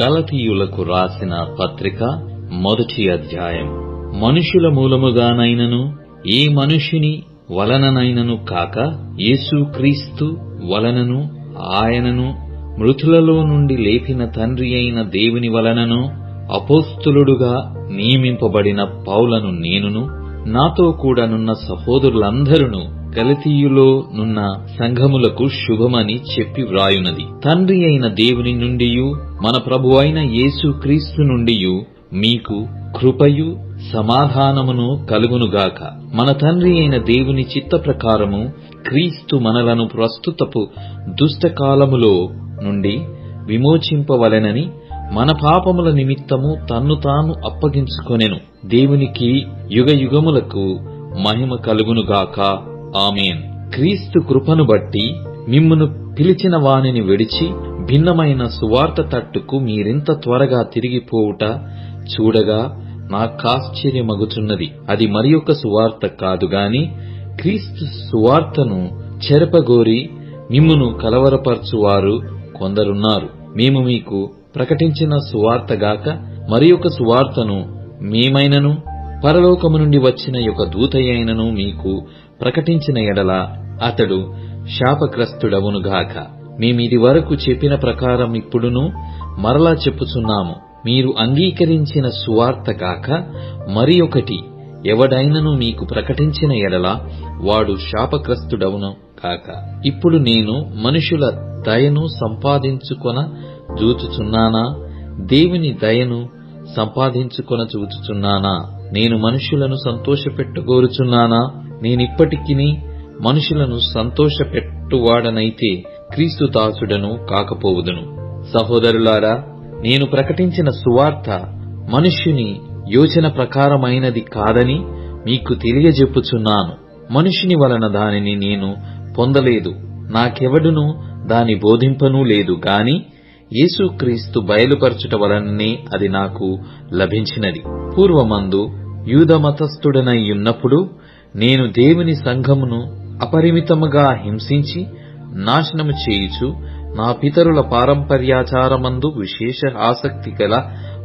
గలతీయులకు రాసిన పత్రిక మొదటి అధ్యాయం. మనుషుల మూలముగానైనను ఏ మనుషుని వలననైనను కాక యేసుక్రీస్తు వలనను ఆయనను మృతులలో నుండి లేపిన తండ్రి అయిన దేవుని వలనను అపోస్తలుడుగా నియమింపబడిన పౌలను నేనును నాతో కూడా నున్న సహోదరులందరూ గలతీయులో నున్న సంఘములకు శుభమని చెప్పి వ్రాయునది. తండ్రి అయిన దేవుని నుండియు మన ప్రభు అయిన యేసుక్రీస్తు నుండియు మీకు కృపయు సమాధానమును కలుగునుగాక. మన తండ్రి అయిన దేవుని చిత్త ప్రకారము క్రీస్తు మనలను ప్రస్తుతపు దుష్టకాలములో నుండి విమోచింపవలెనని మన పాపముల నిమిత్తము తన్ను తాను అప్పగించుకొనెను. దేవునికి యుగయుగములకు మహిమ కలుగునుగాక. ఆమేన్. క్రీస్తు కృపను బట్టి మిమ్మును పిలిచిన వానిని విడిచి భిన్నమైన సువార్త తట్టుకు మీరింత త్వరగా తిరిగిపోవుట చూడగా నాకాశ్చర్యమగుచున్నది. అది మరి ఒక సువార్త కాదు గాని క్రీస్తు సువార్తను చెరపగోరి మిమ్మును కలవరపరచువారు కొందరున్నారు. మేము మీకు ప్రకటించిన సువార్తగాక మరి ఒక సువార్తను మేమైనను పరలోకము నుండి వచ్చిన యొక్క దూతయైనను మీకు ప్రకటించిన ఎడల అతడు శాపగ్రస్తుడవునుగాక. మేమిది వరకు చెప్పిన ప్రకారం ఇప్పుడును మరలా చెప్పుచున్నాము. మీరు అంగీకరించిన సువార్తగాక మరి ఒకటి ఎవడైనను మీకు ప్రకటించిన ఎడల వాడు శాపగ్రస్తుడవును కాక. ఇప్పుడు నేను మనుషుల దయను సంపాదించుకొన చూచుచున్నానా, దేవుని దయను సంపాదించుకొన చూచుచున్నానా? నేను మనుషులను సంతోషపెట్టగోరుచున్నానా? నేనిప్పటికిని మనుషులను సంతోషపెట్టువాడనైతే క్రీస్తు దాసుడను కాకపోవుదును. సహోదరులారా, నేను ప్రకటించిన సువార్త మనుష్యుని యోచన ప్రకారమైనది కాదని మీకు తెలియజెప్పుచున్నాను. మనుషుని వలన దానిని నేను పొందలేదు, నాకెవడును దాని బోధింపనూ లేదు గాని యేసుక్రీస్తు బయలుపరచుట వలననే అది నాకు లభించినది. పూర్వమందు యూదమతస్థుడనయ్యున్నప్పుడు నేను దేవుని సంఘమును అపరిమితముగా హింసించి నాశనము చేయుచు నా పితరుల పారంపర్యాచారమందు విశేష ఆసక్తి గల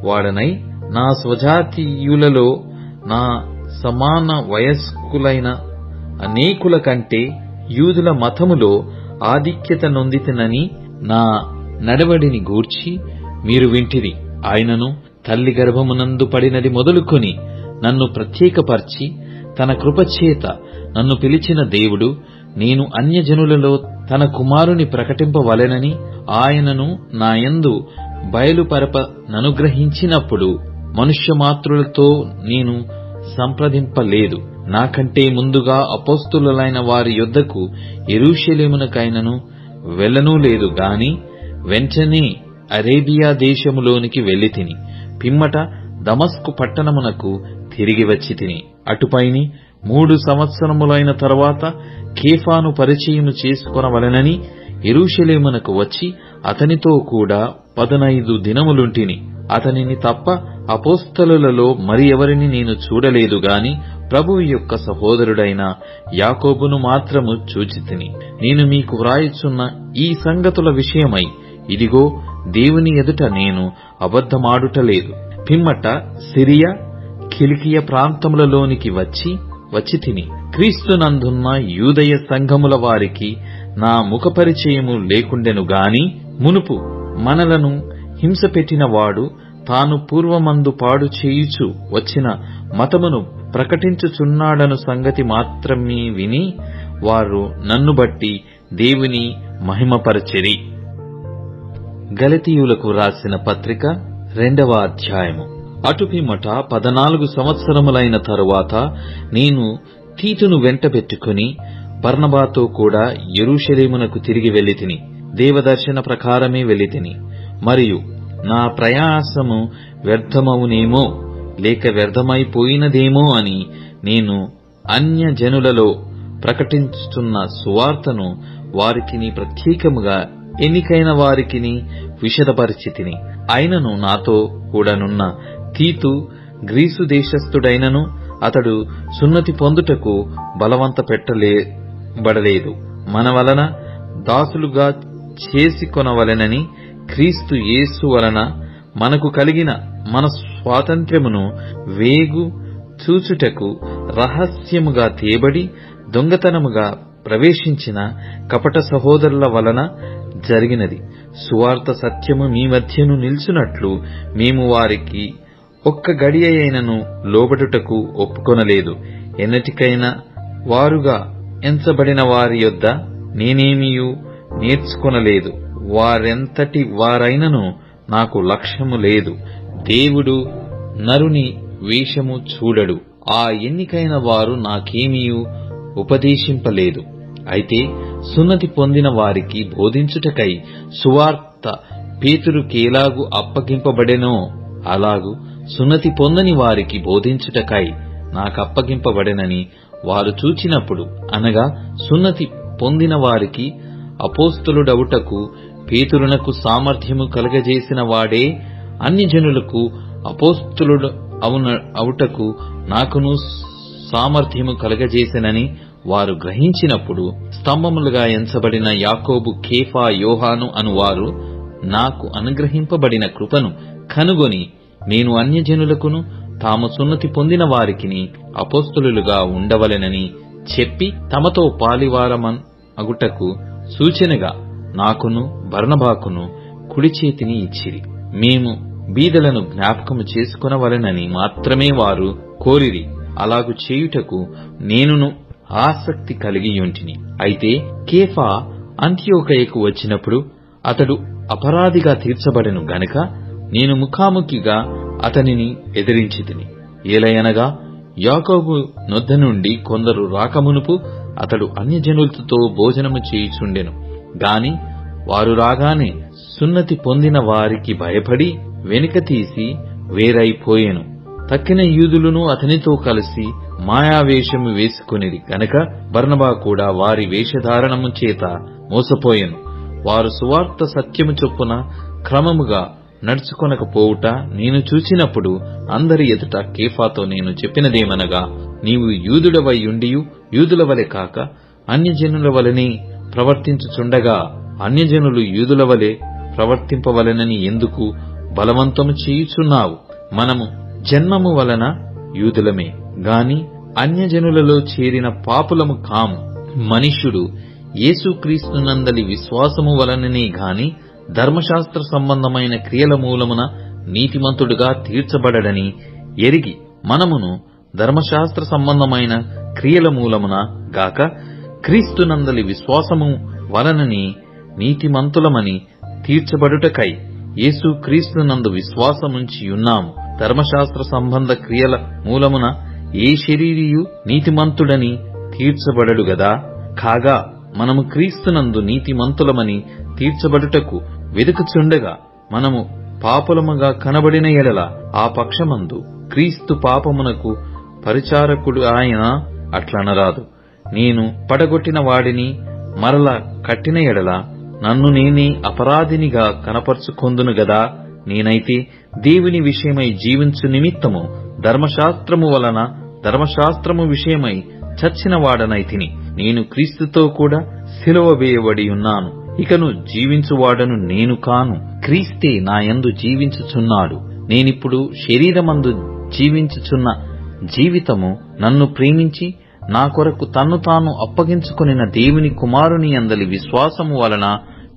వాడనై నా స్వజాతీయులలో నా సమాన వయస్కులైన అనేకుల కంటే యూదుల మతములో ఆధిక్యత నొందితినని నా నడవడిని గూర్చి మీరు వింటిరి. ఆయనను తల్లి గర్భమునందు పడినది మొదలుకొని నన్ను ప్రత్యేకపర్చి తన కృపచేత నన్ను పిలిచిన దేవుడు నేను అన్యజనులలో తన కుమారుని ప్రకటింపవలెనని ఆయనను నాయందు బయలుపరపననుగ్రహించినప్పుడు మనుష్యమాత్రులతో నేను సంప్రదింపలేదు. నాకంటే ముందుగా అపోస్తలులైన వారి యొద్దకు యెరూషలేమునకైనను వెళ్ళనూ లేదు గాని వెంటనే అరేబియా దేశములోనికి వెళ్ళితిని. పిమ్మట దమస్కు పట్టణమునకు తిరిగి వచ్చి తిని అటుపైని 3 సంవత్సరములైన తరువాత కేఫాను పరిచయము చేసుకొనవలెనని యెరూషలేమునకు వచ్చి అతనితో కూడా 15 దినములుంటిని. అతనిని తప్ప అపోస్తలులలో మరి ఎవరిని నేను చూడలేదు గాని ప్రభువు యొక్క సహోదరుడైన యాకోబును మాత్రము చూచితిని. నేను మీకు వ్రాయుచున్న ఈ సంగతుల విషయమై ఇదిగో దేవుని ఎదుట నేను అబద్ధమాడుటలేదు. పిమ్మట సిరియా కిలికియ ప్రాంతములలోనికి వచ్చి తిని క్రీస్తునందున్న యూదయ సంఘముల వారికి నా ముఖపరిచయము లేకుండెను గాని మునుపు మనలను హింసపెట్టిన వాడు తాను పూర్వమందు పాడు చేయుచు వచ్చిన మతమును ప్రకటించుచున్నాడను సంగతి మాత్రమే విని వారు నన్ను బట్టి దేవుని మహిమపరచెరి. గలతీయులకు రాసిన పత్రిక 2వ అధ్యాయము. అటుపిమ్మట 14 సంవత్సరములైన తరువాత నేను తీతును వెంట పెట్టుకుని బర్నబాతో కూడా యెరూషలేమునకు తిరిగి వెళ్ళితిని. దేవదర్శన ప్రకారమే వెళ్ళితిని. మరియు నా ప్రయాసము వ్యర్థమవునేమో లేక వ్యర్థమైపోయినదేమో అని నేను అన్యజనులలో ప్రకటించుతున్న సువార్తను వారికిని ప్రత్యేకముగా ఎన్నికైన వారికిని విశదపరిచితిని. అయినను నాతో కూడానున్న తీతు గ్రీసు దేశస్థుడైనను అతడు సున్నతి పొందుటకు బలవంత పెట్టబడలేదు. మన వలన దాసులుగా చేసుకొనవలెనని క్రీస్తు యేసు వలన మనకు కలిగిన మన స్వాతంత్ర్యమును వేగు చూచుటకు రహస్యముగా తేబడి దొంగతనముగా ప్రవేశించిన కపట సహోదరుల వలన జరిగినది. సువార్త సత్యము మీ మధ్యను నిల్చున్నట్లు మేము వారికి ఒక్క గడియ అయినను లోబడుటకు ఒప్పుకొనలేదు. ఎన్నటికైనా వారుగా ఎంచబడిన వారి యొద్ద నేనేమియూ నేర్చుకొనలేదు. వారెంతటి వారైనను నాకు లక్ష్యము లేదు. దేవుడు నరుని వేషము చూడడు. ఆ ఎన్నికైన వారు నాకేమియూ ఉపదేశింపలేదు. అయితే సున్నతి పొందిన వారికి బోధించుటకై సువార్త పేతురుకేలాగు అప్పగింపబడెనో అలాగు సున్నతి పొందని వారికి బోధించుటకై నాకప్పగింపబడెనని వారు చూచినప్పుడు, అనగా సున్నతి పొందిన వారికి అపోస్తలుడవుటకు పేతురునకు సామర్థ్యము కలగజేసిన వాడే అన్యజనులకు అపోస్తలుడు అవుటకు నాకును సామర్థ్యము కలగజేసెనని వారు గ్రహించినప్పుడు, స్తంభములుగా ఎంచబడిన యాకోబు, కేఫా, యోహాను అనువారు నాకు అనుగ్రహింపబడిన కృపను కనుగొని, నేను అన్యజనులకును తాము సున్నతి పొందిన వారికిని అపోస్తలులుగా ఉండవలెనని చెప్పి తమతో పాలివారమగుటకు సూచనగా నాకును బర్నబాకును కుడి చేతిని ఇచ్చిరి. మేము బీదలను జ్ఞాపకము చేసుకొనవలెనని మాత్రమే వారు కోరిరి. అలాగు చేయుటకు నేనును ఆసక్తి కలిగియుంటిని. అయితే కేఫా అంతియోకయకు వచ్చినప్పుడు అతడు అపరాధిగా తీర్చబడెను గనుక నేను ముఖాముఖిగా అతనిని ఎదిరించితిని. ఏలయనగా యాకోబు నొద్ద నుండి కొందరు రాకమునుపు అతడు అన్యజనులతో భోజనము చేయుచుండెను గాని వారు రాగానే సున్నతి పొందిన వారికి భయపడి వెనుక తీసి వేరైపోయెను. తక్కిన యూదులను అతనితో కలిసి మాయావేషము వేసుకొనిరి గనక బర్నబా కూడా వారి వేషధారణము చేత మోసపోయెను. వారు సువార్త సత్యము చొప్పున క్రమముగా నడుచుకొనకపోవుట నేను చూచినప్పుడు అందరి ఎదుట కేఫాతో నేను చెప్పినదేమనగా, నీవు యూదుడవై ఉండియు యూదుల వలె కాక అన్యజనుల వలెనే ప్రవర్తించుచుండగా అన్యజనులు యూదుల వలె ప్రవర్తింపవలెనని ఎందుకు బలవంతము చేయుచున్నావు? మనము జన్మము వలన యూదులమే గాని అన్యజనులలో చేరిన పాపులము కాము. మనుష్యుడు యేసుక్రీస్తునందలి విశ్వాసము వలననే గాని ధర్మశాస్త్ర సంబంధమైన క్రియల మూలమున నీతిమంతుడుగా తీర్చబడడని ఎరిగి మనమును ధర్మశాస్త్ర సంబంధమైన క్రియల మూలమున గాక క్రీస్తునందలి విశ్వాసము వలనని నీతిమంతులమని తీర్చబడుటకై యేసుక్రీస్తునందు విశ్వాసముంచియున్నాము. ధర్మశాస్త్ర సంబంధ క్రియల మూలమున ఏ శరీరియు నీతిమంతుడని తీర్చబడడు గదా. కాగా మనము క్రీస్తునందు నీతిమంతులమని తీర్చబడుటకు వెదుకుచుండగా మనము పాపులముగా కనబడిన ఎడల ఆ పక్షమందు క్రీస్తు పాపమునకు పరిచారకుడు ఆయన అట్లనరాదు. నేను పడగొట్టిన వాడిని మరల కట్టిన ఎడల నన్ను నేనే అపరాధినిగా కనపరుచుకొందును గదా. నేనైతే దేవుని విషయమై జీవించు నిమిత్తము ధర్మశాస్త్రము వలన ధర్మశాస్త్రము విషయమై చచ్చిన వాడనైతిని. నేను క్రీస్తుతో కూడా సిలువ వేయబడి ఉన్నాను. ఇకను జీవించువాడను నేను కాను, క్రీస్తే నాయందు జీవించుచున్నాడు. నేనిప్పుడు శరీరమందు జీవించుచున్న జీవితము నన్ను ప్రేమించి నా కొరకు తన్ను తాను అప్పగించుకొనిన దేవుని కుమారుని యందలి విశ్వాసము వలన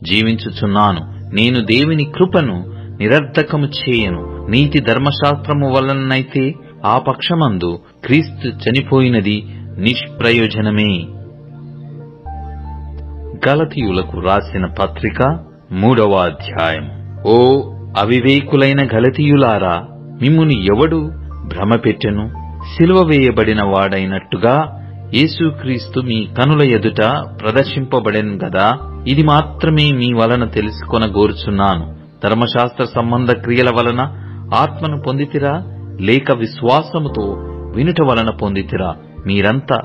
జీవించుచున్నాను. నేను దేవుని కృపను నిరర్ధకము చేయను. నీతి ధర్మశాస్త్రము వలనైతే ఆ పక్షమందు క్రీస్తు చనిపోయినది నిష్ప్రయోజనమే. గలతీయులకు రాసిన పత్రిక 3వ అధ్యాయం. ఓ అవివేకులైన గలతీయులారా, మిమ్మును ఎవడు భ్రమపెట్టెను? సిలువ వేయబడిన వాడైనట్టుగా యేసుక్రీస్తు మీ కనుల ఎదుట ప్రదర్శింపబడెను గదా. ఇది మాత్రమే మీ వలన తెలుసుకొనగోరుచున్నాను. ధర్మశాస్త్ర సంబంధ క్రియల వలన ఆత్మను పొందితిరా, లేక విశ్వాసముతో వినుట వలన పొందితిరా? మీరంతా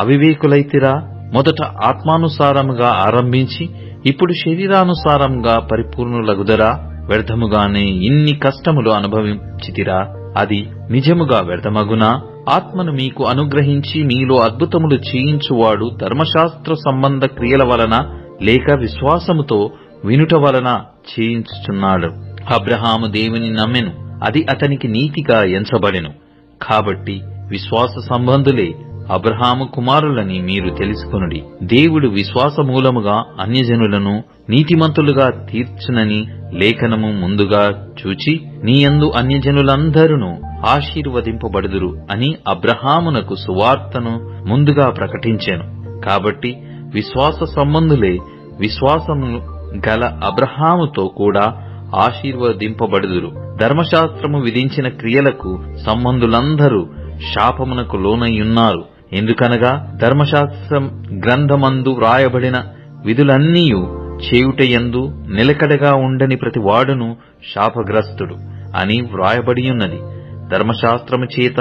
అవివేకులైతిరా. మొదట ఆత్మానుసారముగా ఆరంభించి ఇప్పుడు శరీరానుసారంగా పరిపూర్ణులగుదరా? వ్యర్థముగానే ఇన్ని కష్టములు అనుభవించితిరా. అది నిజముగా వ్యర్థమగునా? ఆత్మను మీకు అనుగ్రహించి మీలో అద్భుతములు చేయించువాడు ధర్మశాస్త్ర సంబంధ క్రియల వలన లేక విశ్వాసముతో వినుట వలన చేయించుచున్నాడు. అబ్రహాము దేవుని నమ్మెను, అది అతనికి నీతిగా ఎంచబడెను. కాబట్టి విశ్వాస సంబంధులే అబ్రహాము కుమారులని మీరు తెలుసుకొనుడి. దేవుడు విశ్వాస మూలముగా అన్యజనులను నీతిమంతులుగా తీర్చునని లేఖనము ముందుగా చూచి, నీయందు అన్యజనులందరూ ఆశీర్వదింపబడుదురు అని అబ్రహామునకు సువార్తను ముందుగా ప్రకటించెను. కాబట్టి విశ్వాస సంబంధులే విశ్వాసము గల అబ్రహాముతో కూడా ఆశీర్వదింపబడుదురు. ధర్మశాస్త్రము విధించిన క్రియలకు సంబంధులందరూ శాపమునకు లోనయ్యున్నారు. ఎందుకనగా ధర్మశాస్త్రం గ్రంథమందు వ్రాయబడిన విధులన్నీయు చేయుటయందు నిలకడగా ఉండని ప్రతి వాడును శాపగ్రస్తుడు అని వ్రాయబడియున్నది. ధర్మశాస్త్రము చేత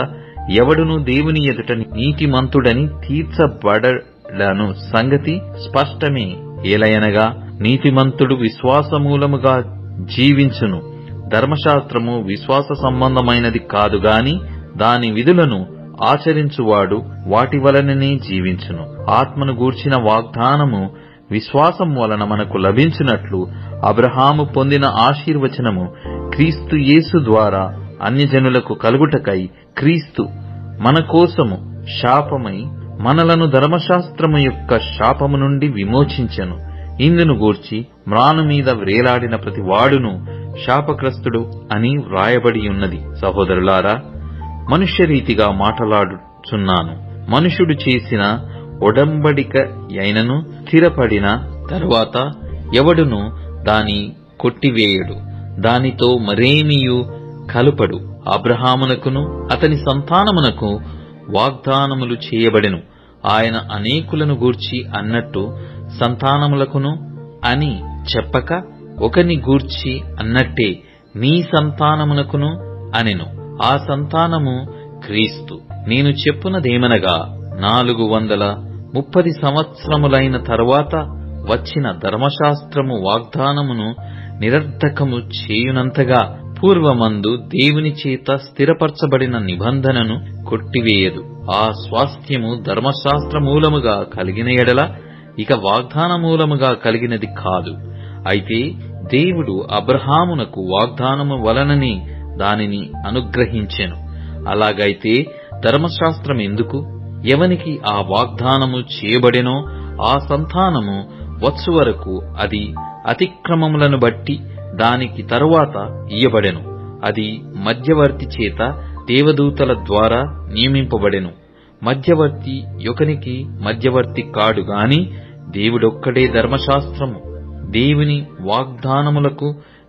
ఎవడును దేవుని ఎదుట నీతిమంతుడని తీర్చబడను సంగతి స్పష్టమే. ఏలయనగా నీతిమంతుడు విశ్వాసమూలముగా జీవించును. ధర్మశాస్త్రము విశ్వాస సంబంధమైనది కాదు గాని దాని విధులను ఆచరించువాడు వాటి వలననే జీవించును. ఆత్మను గూర్చిన వాగ్దానము విశ్వాసం వలన మనకు లభించినట్లు అబ్రహాము పొందిన ఆశీర్వచనము క్రీస్తు యేసు ద్వారా అన్యజనులకు కలుగుటకై క్రీస్తు మన కోసము శాపమై మనలను ధర్మశాస్త్రము యొక్క శాపము నుండి విమోచించెను. ఇందును గూర్చి మ్రాను మీద వ్రేలాడిన ప్రతి వాడును శాపగ్రస్తుడు అని వ్రాయబడి ఉన్నది. సహోదరులారా, మనుష్యరీతిగా మాట్లాడుచున్నాను. మనుషుడు చేసిన ఒడంబడిక అయినను స్థిరపడిన తరువాత ఎవడును దాని కొట్టివేయడు, దానితో మరేమియు కలుపడు. అబ్రహామునకును అతని సంతానమునకు వాగ్దానములు చేయబడెను. ఆయన అనేకులను గూర్చి అన్నట్టు సంతానములకును అని చెప్పక ఒకని గూర్చి అన్నట్టే నీ సంతానమునకును అనెను. ఆ సంతానము క్రీస్తు. నేను చెప్పునదేమనగా 430 సంవత్సరములైన తరువాత వచ్చిన ధర్మశాస్త్రము వాగ్దానమును నిరర్థకము చేయునంతగా పూర్వమందు దేవుని చేత స్థిరపరచబడిన నిబంధనను కొట్టివేయదు. ఆ స్వాస్థ్యము ధర్మశాస్త్ర మూలముగా కలిగిన ఎడల ఇక వాగ్దాన మూలముగా కలిగినది కాదు. అయితే దేవుడు అబ్రహామునకు వాగ్దానము వలననే దానిని అనుగ్రహించెను. అలాగైతే ధర్మశాస్త్రం ఎందుకు? ఎవనికి ఆ వాగ్దానము చేయబడెనో ఆ సంతానము వచ్చు వరకు అది అతిక్రమములను బట్టి దానికి తరువాత ఇయ్యబడెను. అది మధ్యవర్తి చేత దేవదూతల ద్వారా నియమింపబడెను. మధ్యవర్తి యొకనికి మధ్యవర్తి కాడు గాని దేవుడొక్కడే. ధర్మశాస్త్రము దేవుని వాగ్దానములకు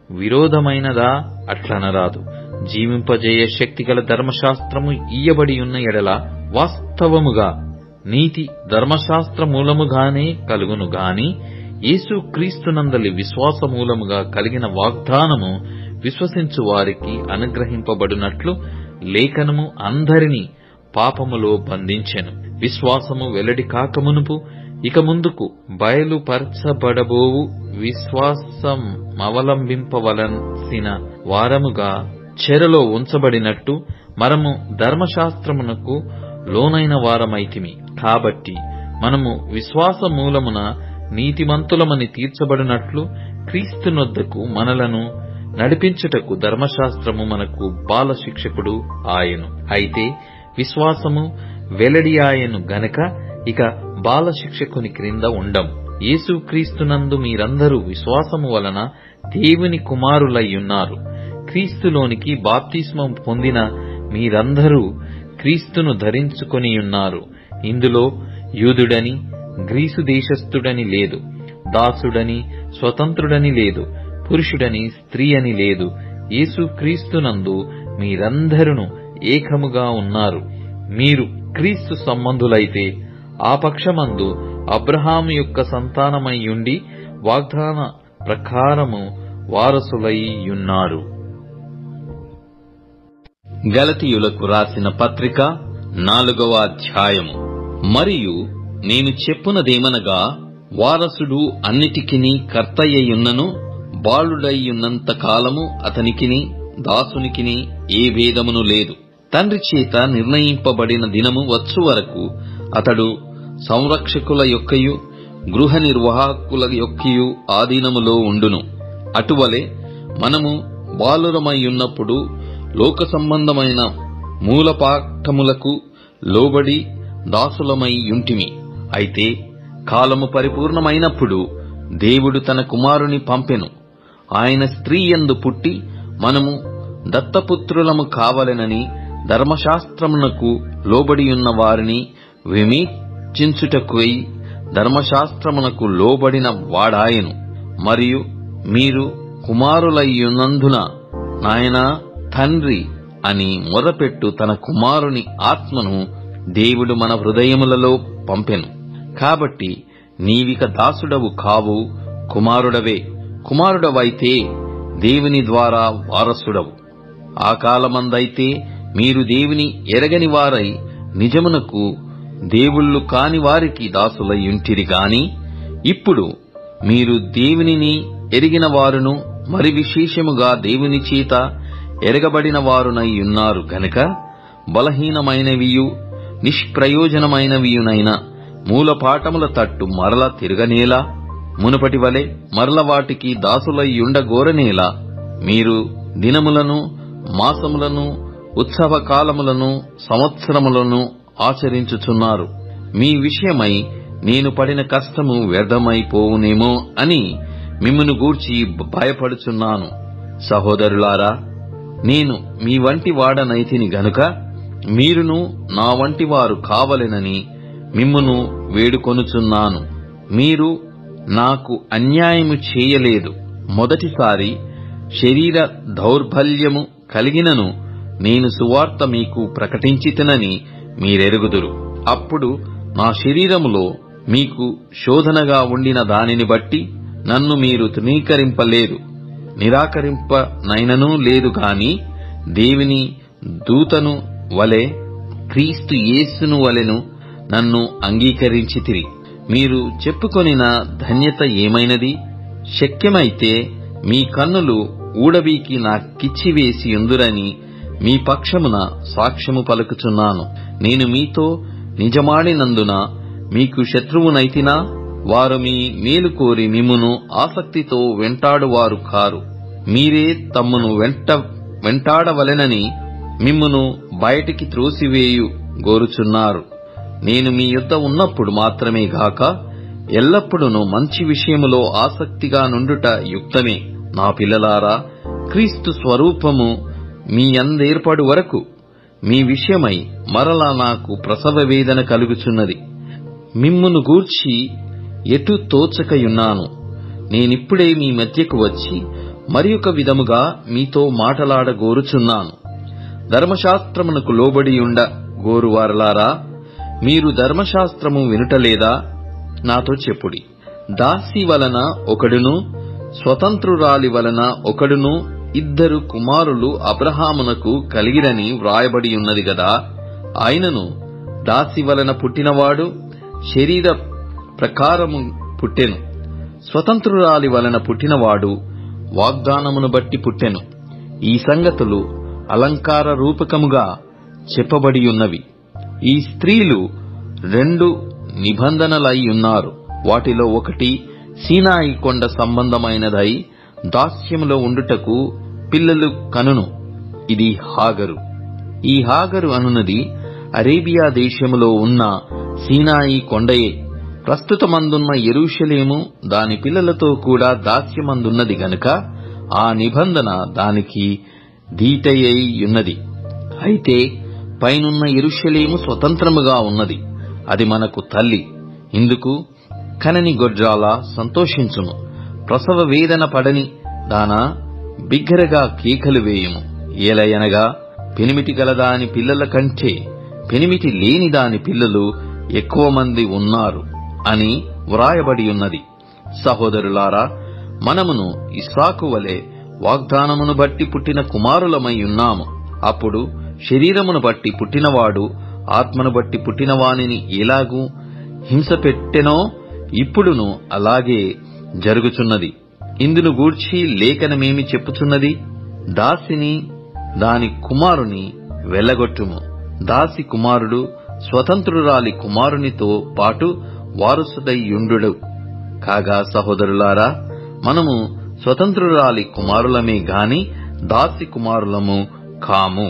విరోధమైనదా? అట్లనరాదు. జీవింపజేయ శక్తిగల ధర్మశాస్త్రము ఇయ్యబడి ఉన్న ఎడల వాస్తవముగా నీతి ధర్మశాస్త్ర మూలముగానే కలుగును గాని యేసు క్రీస్తునందలి విశ్వాస మూలముగా కలిగిన వాగ్దానము విశ్వసించు వారికి అనుగ్రహింపబడినట్లు లేఖనము అందరినీ పాపములో బంధించెను. విశ్వాసము వెల్లడి కాకమునుపు ఇక ముందుకు బయలుపరచబడబోవు విశ్వాసమవలంబింపవలసిన వారముగా చెరలో ఉంచబడినట్టు మనము ధర్మశాస్త్రమునకు లోనైన వారమైతిమి. కాబట్టి మనము విశ్వాస మూలమున నీతిమంతులమని తీర్చబడినట్లు క్రీస్తునొద్దకు మనలను నడిపించుటకు ధర్మశాస్త్రము మనకు బాల శిక్షకుడు ఆయను. అయితే విశ్వాసము వెల్లడి ఆయను గనక ఇక బాల శిక్షకుని క్రింద ఉండం. యేసు క్రీస్తునందు మీరందరూ విశ్వాసము వలన దేవుని కుమారులయ్యున్నారు. క్రీస్తులోనికి బాప్తిస్మం పొందిన మీరందరూ క్రీస్తును ధరించుకొనియున్నారు. ఇందులో యూదుడని గ్రీసు దేశస్థుడని లేదు, దాసుడని స్వతంత్రుడని లేదు, పురుషుడని స్త్రీ అని లేదు. యేసు క్రీస్తునందు మీరందరూ ఏకముగా ఉన్నారు. మీరు క్రీస్తు సంబంధులైతే ఆ పక్షమందు అబ్రహాము యొక్క సంతానమయ్యుండి వాగ్దాన ప్రకారము వారసులయ్యున్నారు. గలతీయులకు రాసిన పత్రిక 4వ అధ్యాయము. మరియు నేను చెప్పునదేమనగా, వారసుడు అన్నిటికిని కర్తయ్యున్నను బాలుడయ్యున్నంత కాలము అతనికిని దాసునికిని ఏ భేదమును లేదు. తండ్రి చేత నిర్ణయింపబడిన దినము వచ్చు వరకు అతడు సంరక్షకుల యొక్కయు గృహ నిర్వాహకుల యొక్కయు ఆధీనములో ఉండును. అటువలే మనము బాలురమయ్యున్నప్పుడు లోక సంబంధమైన మూలపాఠములకు లోబడి దాసులమై యుంటిమి. అయితే కాలము పరిపూర్ణమైనప్పుడు దేవుడు తన కుమారుని పంపెను. ఆయన స్త్రీ యందు పుట్టి మనము దత్తపుత్రులము కావలెనని ధర్మశాస్త్రమునకు లోబడియున్న వారిని విమోచించుటకై ధర్మశాస్త్రమునకు లోబడిన వాడాయెను. మరియు మీరు కుమారులయ్యున్నందున నాయనా, తండ్రి అని మొరపెట్టు తన కుమారుని ఆత్మను దేవుడు మన హృదయములలో పంపెను. కాబట్టి నీవిక దాసుడవు కావు, కుమారుడవే. కుమారుడవైతే దేవుని ద్వారా వారసుడవు. ఆ కాలమందైతే మీరు దేవుని ఎరగని వారై నిజమునకు దేవుళ్ళు కాని వారికి దాసులయ్యుంటిరి గాని, ఇప్పుడు మీరు దేవునిని ఎరిగిన వారును మరి విశేషముగా దేవుని చేత ఎరగబడిన వారునై ఉన్నారు గనుక బలహీనమైనవియు నిష్ప్రయోజనమైనవియునైన మూలపాఠముల తట్టు మరల తిరగనేలా, మునుపటి వలె మరల వాటికి దాసులయ్యుండగోరనేలా మీరు దినములను, మాసములను, ఉత్సవ కాలములను, సంవత్సరములను ఆచరించుచున్నారు. మీ విషయమై నేను పడిన కష్టము వ్యర్థమైపోవునేమో అని మిమ్మును గూర్చి భయపడుచున్నాను. సహోదరులారా, నేను మీ వంటి వాడనైతిని గనుక మీరును నా వంటి వారు కావలెనని మిమ్మును వేడుకొనుచున్నాను. మీరు నాకు అన్యాయము చేయలేదు. మొదటిసారి శరీర దౌర్బల్యము కలిగినను నేను సువార్త మీకు ప్రకటించితినని మీరెరుగుదురు. అప్పుడు నా శరీరములో మీకు శోధనగా ఉండిన దానిని బట్టి నన్ను మీరు తృణీకరింపలేదు, నిరాకరింపనైననూ లేదు గాని దేవుని దూతను వలె, క్రీస్తు యేసును వలెను నన్ను అంగీకరించితిరి. మీరు చెప్పుకొనిన ధన్యత ఏమైనది? శక్యమైతే మీ కన్నులు ఊడబీకి నాకిచ్చివేసి యుందురని మీ పక్షమున సాక్ష్యము పలుకుచున్నాను. నేను మీతో నిజమాడినందున మీకు శత్రువునైతినా? వారు మీ మేలు కోరి మిమ్మును ఆసక్తితో వెంటాడువారు కారు. మీరే తమ్మును వెంటాడవలెనని మిమ్మును బయటికి త్రోసివేయు గోరుచున్నారు. నేను మీ యొద్ద ఉన్నప్పుడు మాత్రమే గాక ఎల్లప్పుడూ మంచి విషయములో ఆసక్తిగా నుండుట యుక్తమే. నా పిల్లలారా, క్రీస్తు స్వరూపము మీ యందేర్పడు వరకు మీ విషయమై మరలా నాకు ప్రసవ వేదన కలుగుచున్నది. మిమ్మును గూర్చి ఎటు తోచకయున్నాను. నేనిప్పుడే మీ మధ్యకు వచ్చి మరి ఒక విధముగా మీతో మాటలాడగోరుచున్నాను. ధర్మశాస్త్రమునకు లోబడియుండ గోరువారలారా, మీరు ధర్మశాస్త్రము వినుటలేదా? నాతో చెప్పుడి. దాసి వలన ఒకడును, స్వతంత్రురాలి వలన ఒకడును, ఇద్దరు కుమారులు అబ్రహామునకు కలిగిరని వ్రాయబడి ఉన్నది గదా. ఆయనను దాసి వలన పుట్టినవాడు శరీర ప్రకారము పుట్టెను, స్వతంత్రురాలి వలన పుట్టినవాడు వాగ్దానమును బట్టి పుట్టెను. ఈ సంగతులు అలంకార రూపకముగా చెప్పబడి ఉన్నవి. ఈ స్త్రీలు రెండు నిబంధనలై ఉన్నారు. వాటిలో ఒకటి సీనాయి కొండ సంబంధమైనదై దాస్యములో ఉండుటకు పిల్లలు కనును. ఇది హాగరు. ఈ హాగరు అనున్నది అరేబియా దేశములో ఉన్న సీనాయి కొండయే. ప్రస్తుతమందున్న యెరూషలేము దాని పిల్లలతో కూడా దాస్యమందున్నది గనుక ఆ నిబంధన దానికి దీటయ్యి ఉన్నది. అయితే పైనున్న యెరూషలేము స్వతంత్రముగా ఉన్నది. అది మనకు తల్లి. ఇందుకు కనని గొడ్రాలా సంతోషించుము. ప్రసవ వేదన పడని దానా బిగ్గరగా కేకలు వేయుము. ఏలయనగా పెనిమిటి గలదాని పిల్లల కంటే పెనిమిటి లేని దాని పిల్లలు ఎక్కువ మంది ఉన్నారు అని వ్రాయబడి ఉన్నది. సహోదరులారా, మనమును ఇస్సాకు వలె వాగ్దానమును బట్టి పుట్టిన కుమారులమై ఉన్నాము. అప్పుడు శరీరమును బట్టి పుట్టినవాడు ఆత్మను బట్టి పుట్టినవానిని ఎలాగూ హింస పెట్టెనో ఇప్పుడును అలాగే జరుగుచున్నది. ఇందును గూర్చి లేఖనమేమి చెప్పుచున్నది? దాసిని దాని కుమారుని వెళ్ళగొట్టుము. దాసి కుమారుడు స్వతంత్రురాలి కుమారునితో పాటు వారసుడైయుండు. కాగా సహోదరులారా, మనము స్వతంత్రురాలి కుమారులమే గాని దాసి కుమారులము కాము.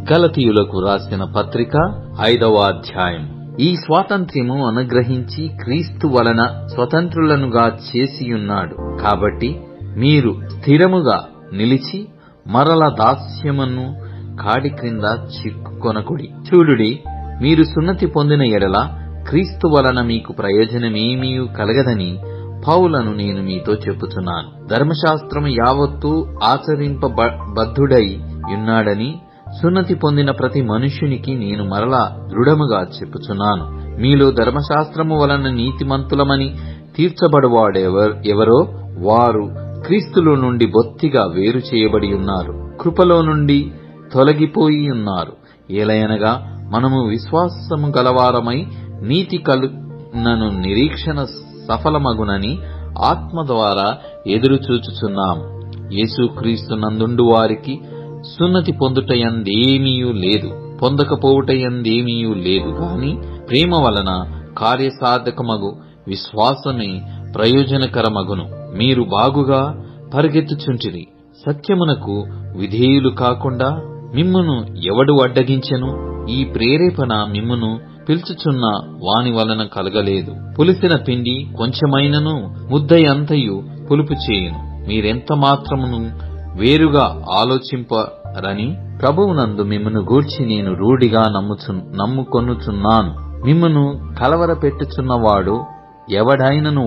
గలతీయులకు రాసిన పత్రిక 5వ అధ్యాయం. ఈ స్వాతంత్ర్యము అనుగ్రహించి క్రీస్తు వలన స్వతంత్రులనుగా చేసియున్నాడు. కాబట్టి మీరు స్థిరముగా నిలిచి మరల దాస్యమును కాడి క్రింద చిక్కుకొనకుడి. చూడుడి, మీరు సున్నతి పొందిన ఎడల క్రీస్తు వలన మీకు ప్రయోజనమేమీ కలగదని పౌలను నేను మీతో చెప్పుచున్నాను. ధర్మశాస్త్రము యావత్తూ ఆచరింపబద్ధుడై ఉన్నాడని సున్నతి పొందిన ప్రతి మనుష్యునికి నేను మరలా దృఢముగా చెప్పుచున్నాను. మీలో ధర్మశాస్త్రము వలన నీతిమంతులమని తీర్చబడువాడెవరో వారు క్రీస్తులో నుండి బొత్తిగా వేరు చేయబడి ఉన్నారు, కృపలో నుండి తొలగిపోయి ఉన్నారు. ఏలయనగా మనము విశ్వాసము గలవారమై నీతి కలుగునను నిరీక్షణ సఫలమగునని ఆత్మ ద్వారా ఎదురుచూచుచున్నాం. యేసుక్రీస్తు నందుండు వారికి సున్నతి పొందుటయందేమీయూ లేదు, పొందకపోవుటయందేమీయూ లేదు గాని ప్రేమ వలన కార్యసాధకమగు విశ్వాసమే ప్రయోజనకరమగును. మీరు బాగుగా పరిగెత్తుచుంటిరి. సత్యమునకు విధేయులు కాకుండా మిమ్మును ఎవడు అడ్డగించెను? ఈ ప్రేరేపణ మిమ్మును పిలుచుచున్న వాని వలన కలగలేదు. పులిసిన పిండి కొంచెమైనను ముద్దయంతయు పులుపు చేయును. మీరెంత మాత్రమును వేరుగా ఆలోచింపరని ప్రభువునందు మిమ్మును గూర్చి నేను రూఢిగా నమ్ముకొనుచున్నాను. మిమ్మును కలవరపెట్టుచున్నవాడు ఎవడైనను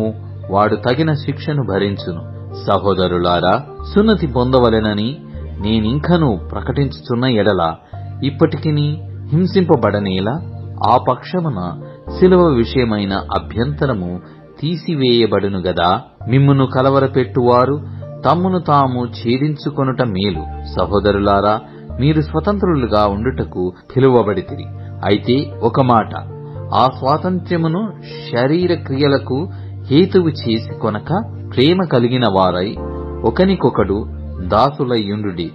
వాడు తగిన శిక్షను భరించును. సహోదరులారా, సున్నతి పొందవలెనని నేనింకను ప్రకటించుచున్న ఎడల ఇప్పటికిని హింసింపబడనేలా ఆ పక్షమున శిలువ విషయమైన అభ్యంతరము తీసివేయబడును గదా. మిమ్మును కలవరపెట్టువారు తమ్మును తాము ఛేదించుకొనుట మేలు. సహోదరులారా, మీరు స్వతంత్రులుగా ఉండుటకు పిలువబడితిరి. అయితే ఒక మాట, ఆ స్వాతంత్ర్యమును శరీర క్రియలకు హేతువు చేసి కొనక ప్రేమ కలిగిన వారై ఒకనికొకడు దాసులయ్యుండుడి.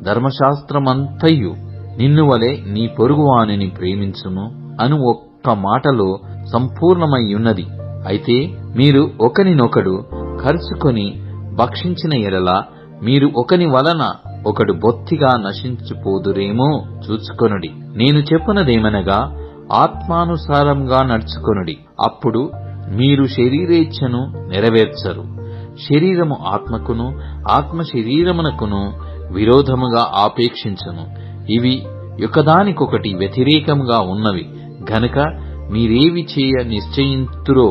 ధర్మశాస్త్రమంతయు నిన్ను వలె నీ పొరుగువానిని ప్రేమించుము అను ఒక్క మాటలో సంపూర్ణమయ్యున్నది. అయితే మీరు ఒకనినొకడు కరుచుకొని భక్షించిన ఎడల మీరు ఒకని వలన ఒకడు బొత్తిగా నశించిపోదురేమో చూచుకొనుడి. నేను చెప్పునదేమనగా, ఆత్మానుసారంగా నడుచుకొనుడి, అప్పుడు మీరు శరీరేచ్ఛను నెరవేర్చరు. శరీరము ఆత్మకును, ఆత్మ శరీరమునకును విరోధముగా ఆపేక్షించును. ఇవి ఒకదానికొకటి వ్యతిరేకముగా ఉన్నవి గనుక మీరేవి చేయ నిశ్చయింతురో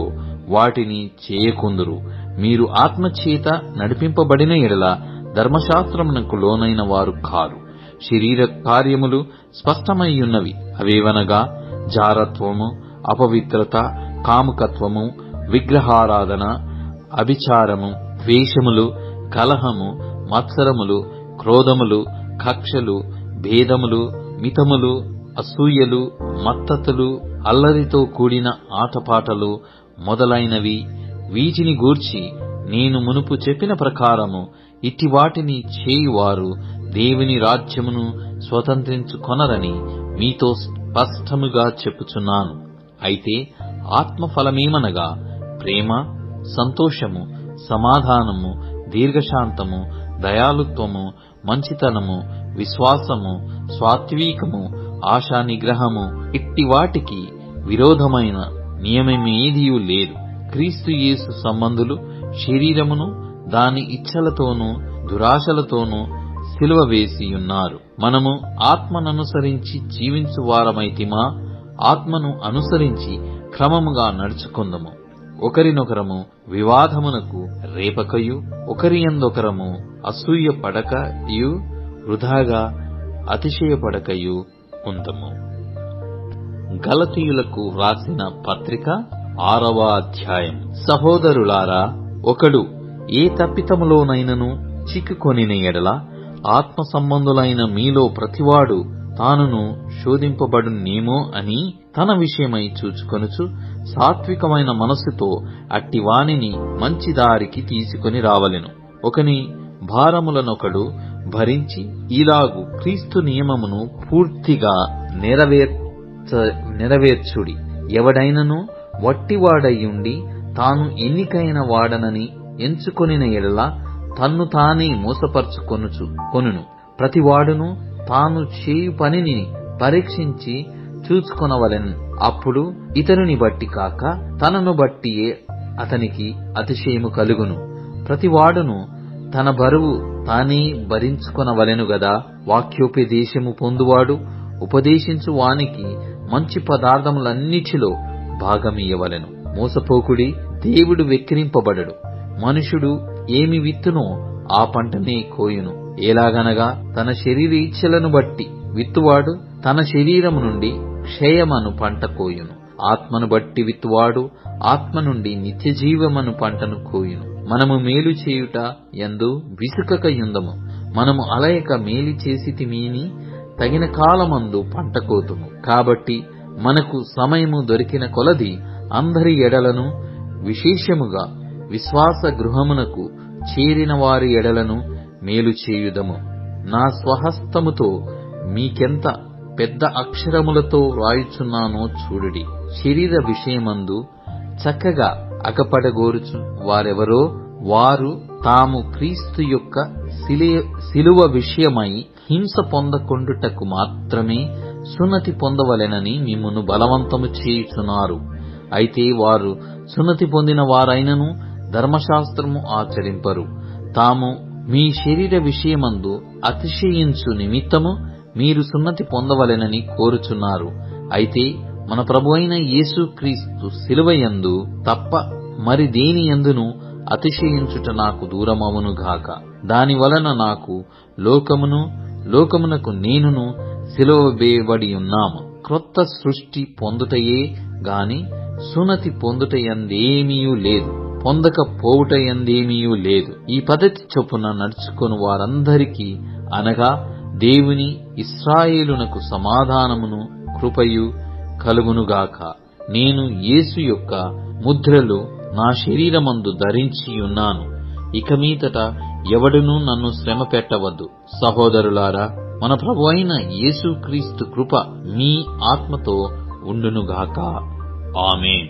వాటిని చేయకుందురు. మీరు ఆత్మచేత నడిపింపబడిన ఎడల ధర్మశాస్త్రమునకు లోనైన వారు కారు. శరీర కార్యములు స్పష్టమయ్యున్నవి. అవేవనగా జారత్వము, అపవిత్రత, కాముకత్వము, విగ్రహారాధన, అభిచారము, ద్వేషములు, కలహము, మత్సరములు, క్రోధములు, కక్షలు, భేదములు, మితములు, అసూయలు, మత్తతులు, అల్లరితో కూడిన ఆటపాటలు మొదలైనవి. వీటిని గూర్చి నేను మునుపు చెప్పిన ప్రకారము ఇట్టి వాటిని చేయువారు దేవుని రాజ్యమును స్వతంత్రించుకొనరని మీతో స్పష్టముగా చెప్పుచున్నాను. అయితే ఆత్మఫలమేమనగా ప్రేమ, సంతోషము, సమాధానము, దీర్ఘశాంతము, దయాళుత్వము, మంచితనము, విశ్వాసము, సాత్వికము, ఆశా నిగ్రహము. ఇట్టి వాటికి విరోధమైన నియమమేదియూ లేదు. క్రీస్తు యేసు సంబంధులు శరీరమును దాని ఇచ్ఛలతోనూ దురాశలతోనూ సిలువ వేసియున్నారు. మనము ఆత్మననుసరించి జీవించు వారమైతిమా, ఆత్మను అనుసరించి క్రమముగా నడుచుకుందము. ఒకరినొకరము వివాదమునకు రేపకయు, ఒకరి యందొకరము అసూయ పడకయు, వృధాగా అతిశయపడకయు ఉందము. గలతీయులకు రాసిన పత్రిక 6వ అధ్యాయం. సహోదరులారా, ఒకడు ఏ తప్పితములోనైనను చిక్కుకొనిన ఎడల ఆత్మ సంబంధులైన మీలో ప్రతివాడు తానును శోధింపబడునేమో అని తన విషయమై చూచుకొనుచు సాత్వికమైన మనస్సుతో అట్టి వానిని మంచి దారికి తీసుకొని రావలెను. ఒకని భారములనొకడు భరించి ఇలాగు క్రీస్తు నియమమును పూర్తిగా నెరవేర్చుడి. ఎవడైనను వట్టివాడయ్యుండి తాను ఎన్నికైన వాడనని ఎంచుకొనిన ఎడల తన్ను తానే కొనును. ప్రతివాడును తాను చేయు పనిని పరీక్షించి చూచుకొనవలెను. అప్పుడు ఇతరుని బట్టి కాక తనను బట్టియే అతనికి అతిశయము కలుగును. ప్రతివాడును తన బరువు తానే భరించుకొనవలెను గదా. వాక్యోపదేశము పొందువాడు ఉపదేశించు వానికి మంచి పదార్థములన్నిటిలో భాగమియ్యవలెను. మోసపోకుడి, దేవుడు వెక్కిరింపబడడు. మనుషుడు ఏమి విత్తునో ఆ పంటనే కోయును. ఎలాగనగా తన శరీర ఇచ్ఛలను బట్టి విత్తువాడు తన శరీరము నుండి క్షయమను పంట కోయును. ఆత్మను బట్టి విత్తువాడు ఆత్మ నుండి నిత్య జీవమను పంటను కోయును. మనము మేలు చేయుట యందు విసుకక యుందము. మనము అలయక మేలు చేసితిమీని తగిన కాలమందు పంట కోతుము. కాబట్టి మనకు సమయము దొరికిన కొలది అందరి ఎడలను, విశేషముగా విశ్వాస గృహమునకు చేరిన వారి ఎడలను మేలు చేయుదము. నా స్వహస్తముతో మీకెంత పెద్ద అక్షరములతో రాయుచున్నానో చూడుడి. శరీర విషయమందు చక్కగా అగపడగోరుచు వారెవరో వారు తాము క్రీస్తు యొక్క శిలువ విషయమై హింస పొందకొండుటకు మాత్రమే సున్నతి పొందవలెనని మిమ్మును బలవంతము చేయుచున్నారు. అయితే వారు సున్నతి పొందిన వారైనను ధర్మశాస్త్రము ఆచరింపరు. తాము మీ శరీర విషయమందు అతిశయించు నిమిత్తము మీరు సున్నతి పొందవలెనని కోరుచున్నారు. అయితే మన ప్రభువైన యేసుక్రీస్తు శిలువయందు తప్ప మరి దేని యందును అతిశయించుట నాకు దూరమవును గాక. దాని వలన నాకు లోకమునకు నేనును సిలువబేయబడి ఉన్నాము. క్రొత్త సృష్టి పొందుటయే గాని సున్నతి పొందుటయందేమీయూ లేదు, పొందకపోవుటయందేమీయూ లేదు. ఈ పద్ధతి చొప్పున నడుచుకొని వారందరికీ అనగా దేవుని ఇశ్రాయేలునకు సమాధానమును కృపయు కలుగునుగాక. నేను యేసు యొక్క ముద్రలు నా శరీరమందు ధరించియున్నాను. ఇక మీదట ఎవడునూ నన్ను శ్రమ పెట్టవద్దు. సహోదరులారా, మన ప్రభువైన యేసుక్రీస్తు కృప మీ ఆత్మతో ఉండునుగాక. ఆమేన్.